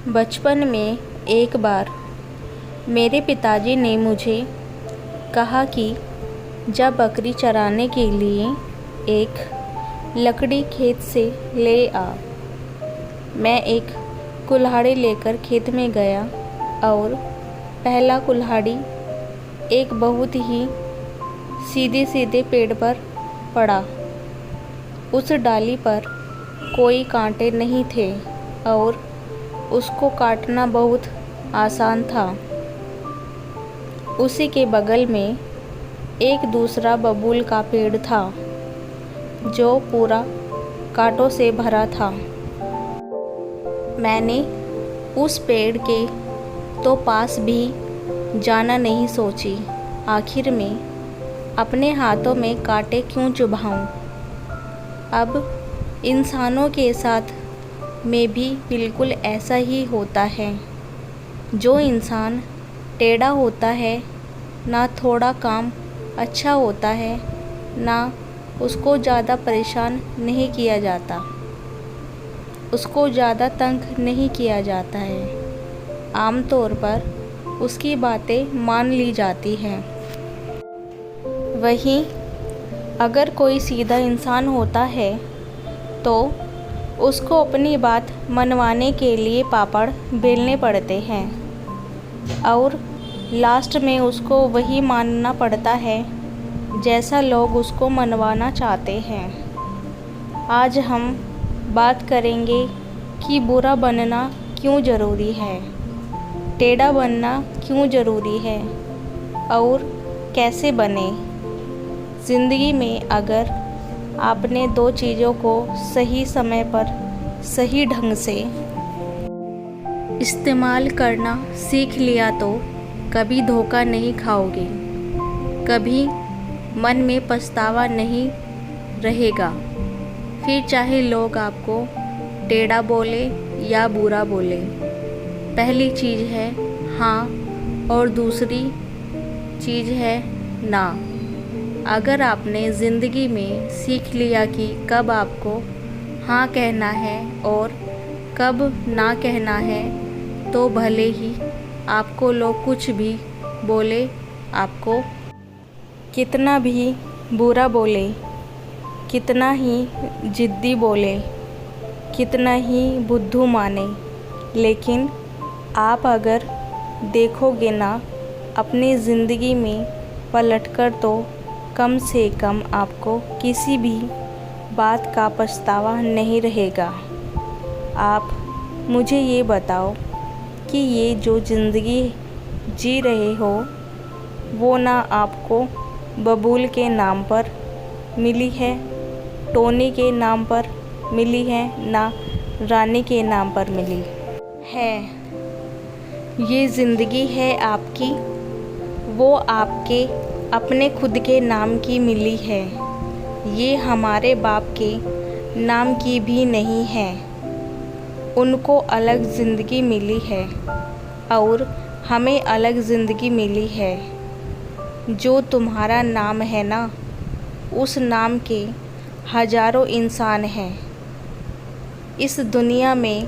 बचपन में एक बार मेरे पिताजी ने मुझे कहा कि जा बकरी चराने के लिए एक लकड़ी खेत से ले आ। मैं एक कुल्हाड़ी लेकर खेत में गया और पहला कुल्हाड़ी एक बहुत ही सीधे सीधे पेड़ पर पड़ा। उस डाली पर कोई कांटे नहीं थे और उसको काटना बहुत आसान था। उसी के बगल में एक दूसरा बबूल का पेड़ था जो पूरा कांटों से भरा था। मैंने उस पेड़ के तो पास भी जाना नहीं सोची। आखिर में अपने हाथों में कांटे क्यों चुभाऊं। अब इंसानों के साथ में भी बिल्कुल ऐसा ही होता है। जो इंसान टेढ़ा होता है ना थोड़ा काम अच्छा होता है ना उसको ज़्यादा परेशान नहीं किया जाता, उसको ज़्यादा तंग नहीं किया जाता है। आमतौर पर उसकी बातें मान ली जाती हैं। वहीं अगर कोई सीधा इंसान होता है तो उसको अपनी बात मनवाने के लिए पापड़ बेलने पड़ते हैं और लास्ट में उसको वही मानना पड़ता है जैसा लोग उसको मनवाना चाहते हैं। आज हम बात करेंगे कि बुरा बनना क्यों ज़रूरी है, टेढ़ा बनना क्यों ज़रूरी है और कैसे बने। ज़िंदगी में अगर आपने दो चीज़ों को सही समय पर सही ढंग से इस्तेमाल करना सीख लिया तो कभी धोखा नहीं खाओगे, कभी मन में पछतावा नहीं रहेगा। फिर चाहे लोग आपको टेढ़ा बोले या बुरा बोले। पहली चीज़ है हाँ और दूसरी चीज़ है ना। अगर आपने ज़िंदगी में सीख लिया कि कब आपको हाँ कहना है और कब ना कहना है तो भले ही आपको लोग कुछ भी बोले, आपको कितना भी बुरा बोले, कितना ही ज़िद्दी बोले, कितना ही बुद्धू माने, लेकिन आप अगर देखोगे ना अपनी ज़िंदगी में पलटकर तो कम से कम आपको किसी भी बात का पछतावा नहीं रहेगा। आप मुझे ये बताओ कि ये जो ज़िंदगी जी रहे हो वो ना आपको बबूल के नाम पर मिली है, टोनी के नाम पर मिली है, ना रानी के नाम पर मिली है। ये ज़िंदगी है आपकी, वो आपके अपने खुद के नाम की मिली है। ये हमारे बाप के नाम की भी नहीं है। उनको अलग ज़िंदगी मिली है और हमें अलग ज़िंदगी मिली है। जो तुम्हारा नाम है ना, उस नाम के हज़ारों इंसान हैं इस दुनिया में।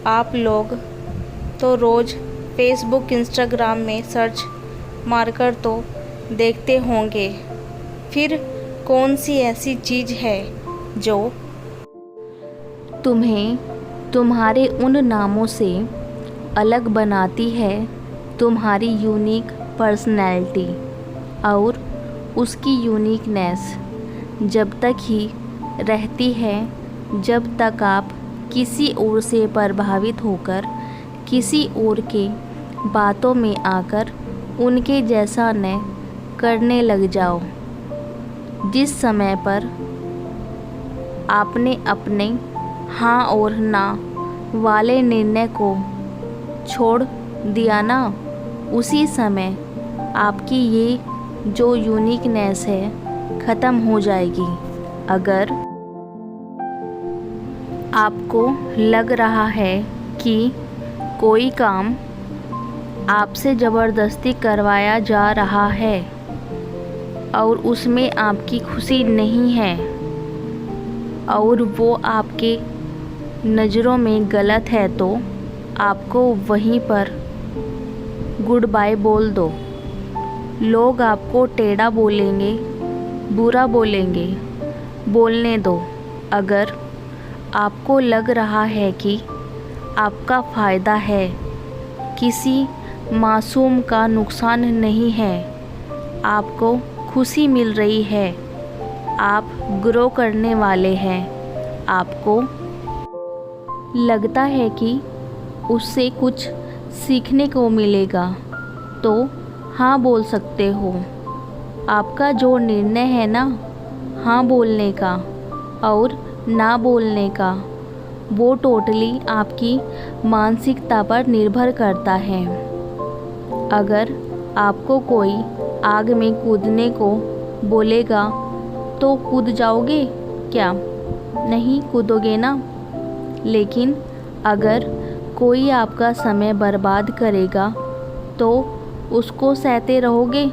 आप लोग तो रोज़ फेसबुक इंस्टाग्राम में सर्च मारकर तो देखते होंगे। फिर कौन सी ऐसी चीज़ है जो तुम्हें तुम्हारे उन नामों से अलग बनाती है, तुम्हारी यूनिक पर्सनैलिटी। और उसकी यूनिकनेस जब तक ही रहती है जब तक आप किसी और से प्रभावित होकर किसी और के बातों में आकर उनके जैसा न करने लग जाओ। जिस समय पर आपने अपने हाँ और ना वाले निर्णय को छोड़ दिया ना, उसी समय आपकी ये जो यूनिकनेस है ख़त्म हो जाएगी। अगर आपको लग रहा है कि कोई काम आपसे ज़बरदस्ती करवाया जा रहा है और उसमें आपकी खुशी नहीं है और वो आपके नज़रों में गलत है, तो आपको वहीं पर गुड बाय बोल दो। लोग आपको टेढ़ा बोलेंगे, बुरा बोलेंगे, बोलने दो। अगर आपको लग रहा है कि आपका फ़ायदा है, किसी मासूम का नुकसान नहीं है, आपको खुशी मिल रही है, आप ग्रो करने वाले हैं, आपको लगता है कि उससे कुछ सीखने को मिलेगा, तो हाँ बोल सकते हो। आपका जो निर्णय है ना हाँ बोलने का और ना बोलने का, वो टोटली आपकी मानसिकता पर निर्भर करता है। अगर आपको कोई आग में कूदने को बोलेगा तो कूद जाओगे क्या? नहीं कूदोगे ना। लेकिन अगर कोई आपका समय बर्बाद करेगा तो उसको सहते रहोगे,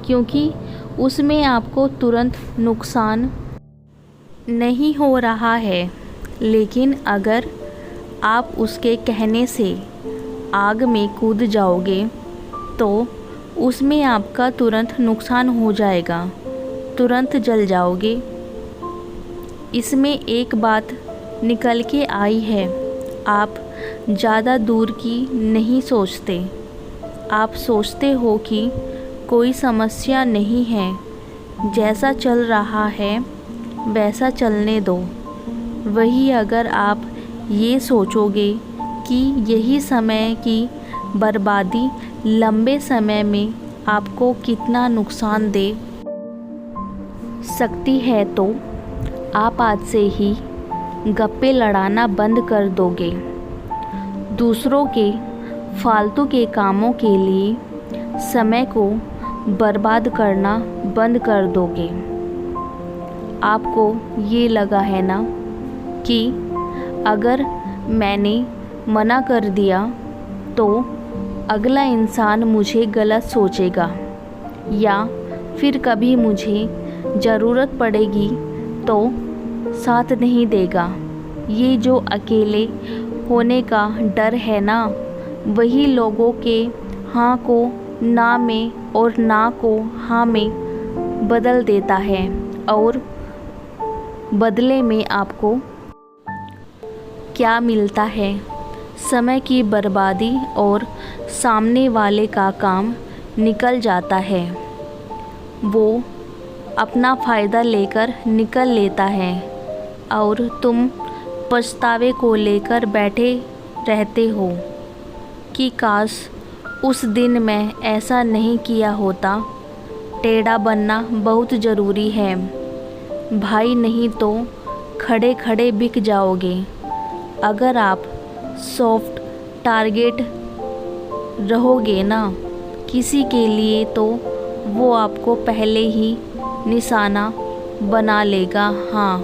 क्योंकि उसमें आपको तुरंत नुकसान नहीं हो रहा है। लेकिन अगर आप उसके कहने से आग में कूद जाओगे तो उसमें आपका तुरंत नुकसान हो जाएगा, तुरंत जल जाओगे। इसमें एक बात निकल के आई है, आप ज़्यादा दूर की नहीं सोचते। आप सोचते हो कि कोई समस्या नहीं है, जैसा चल रहा है वैसा चलने दो। वही अगर आप ये सोचोगे कि यही समय की बर्बादी लंबे समय में आपको कितना नुकसान दे सकती है, तो आप आज से ही गप्पे लड़ाना बंद कर दोगे। दूसरों के फालतू के कामों के लिए समय को बर्बाद करना बंद कर दोगे। आपको ये लगा है ना कि अगर मैंने मना कर दिया तो अगला इंसान मुझे गलत सोचेगा, या फिर कभी मुझे ज़रूरत पड़ेगी तो साथ नहीं देगा। ये जो अकेले होने का डर है ना, वही लोगों के हाँ को ना में और ना को हाँ में बदल देता है, और बदले में आपको क्या मिलता है? समय की बर्बादी और सामने वाले का काम निकल जाता है। वो अपना फ़ायदा लेकर निकल लेता है और तुम पछतावे को लेकर बैठे रहते हो कि काश उस दिन मैं ऐसा नहीं किया होता। टेढ़ा बनना बहुत ज़रूरी है भाई, नहीं तो खड़े खड़े बिक जाओगे। अगर आप सॉफ्ट टारगेट रहोगे ना किसी के लिए, तो वो आपको पहले ही निशाना बना लेगा। हाँ,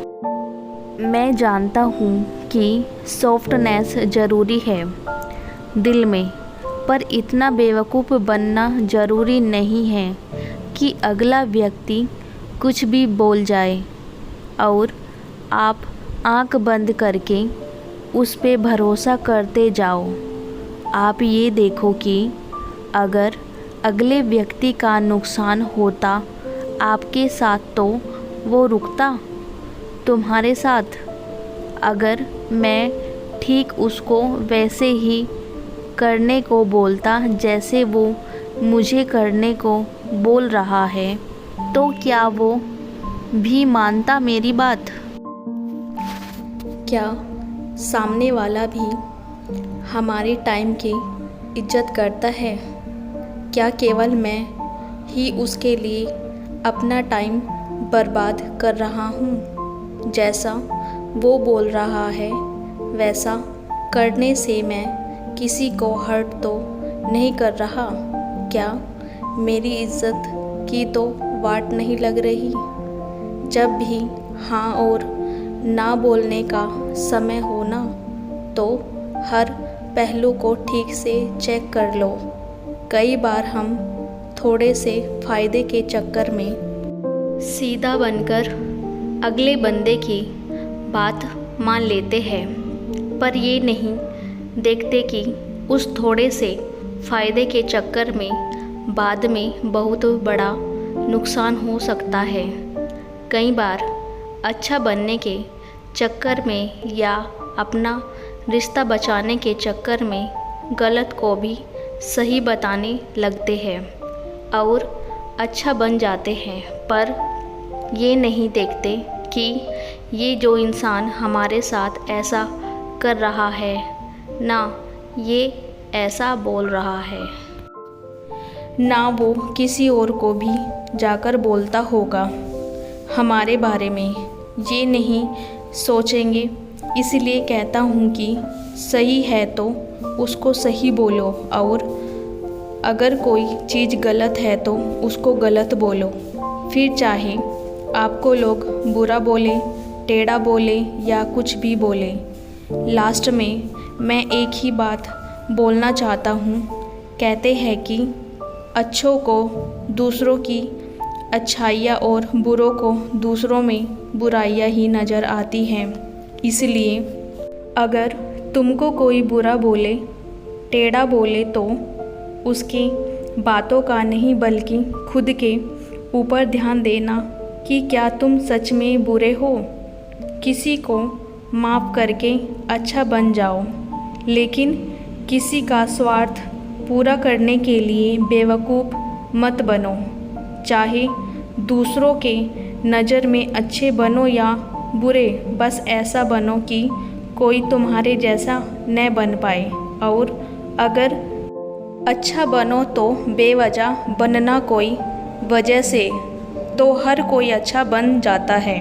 मैं जानता हूँ कि सॉफ्टनेस ज़रूरी है दिल में, पर इतना बेवकूफ़ बनना ज़रूरी नहीं है कि अगला व्यक्ति कुछ भी बोल जाए और आप आंख बंद करके उस पे भरोसा करते जाओ। आप ये देखो कि अगर अगले व्यक्ति का नुकसान होता आपके साथ, तो वो रुकता तुम्हारे साथ? अगर मैं ठीक उसको वैसे ही करने को बोलता जैसे वो मुझे करने को बोल रहा है, तो क्या वो भी मानता मेरी बात? क्या सामने वाला भी हमारे टाइम की इज्जत करता है? क्या केवल मैं ही उसके लिए अपना टाइम बर्बाद कर रहा हूँ? जैसा वो बोल रहा है वैसा करने से मैं किसी को हर्ट तो नहीं कर रहा? क्या मेरी इज्जत की तो वाट नहीं लग रही? जब भी हाँ और ना बोलने का समय हो ना, तो हर पहलू को ठीक से चेक कर लो। कई बार हम थोड़े से फ़ायदे के चक्कर में सीधा बनकर अगले बंदे की बात मान लेते हैं, पर ये नहीं देखते कि उस थोड़े से फ़ायदे के चक्कर में बाद में बहुत बड़ा नुकसान हो सकता है। कई बार अच्छा बनने के चक्कर में या अपना रिश्ता बचाने के चक्कर में गलत को भी सही बताने लगते हैं और अच्छा बन जाते हैं, पर ये नहीं देखते कि ये जो इंसान हमारे साथ ऐसा कर रहा है ना ये ऐसा बोल रहा है, ना वो किसी और को भी जाकर बोलता होगा हमारे बारे में, ये नहीं सोचेंगे। इसलिए कहता हूँ कि सही है तो उसको सही बोलो और अगर कोई चीज़ गलत है तो उसको गलत बोलो। फिर चाहे आपको लोग बुरा बोले, टेढ़ा बोले या कुछ भी बोले। लास्ट में मैं एक ही बात बोलना चाहता हूँ। कहते हैं कि अच्छों को दूसरों की अच्छाइयाँ और बुरों को दूसरों में बुराइयाँ ही नज़र आती हैं। इसलिए अगर तुमको कोई बुरा बोले, टेढ़ा बोले तो उसकी बातों का नहीं बल्कि खुद के ऊपर ध्यान देना कि क्या तुम सच में बुरे हो। किसी को माफ़ करके अच्छा बन जाओ, लेकिन किसी का स्वार्थ पूरा करने के लिए बेवकूफ़ मत बनो। चाहे दूसरों के नज़र में अच्छे बनो या बुरे, बस ऐसा बनो कि कोई तुम्हारे जैसा न बन पाए। और अगर अच्छा बनो तो बेवजह बनना, कोई वजह से तो हर कोई अच्छा बन जाता है।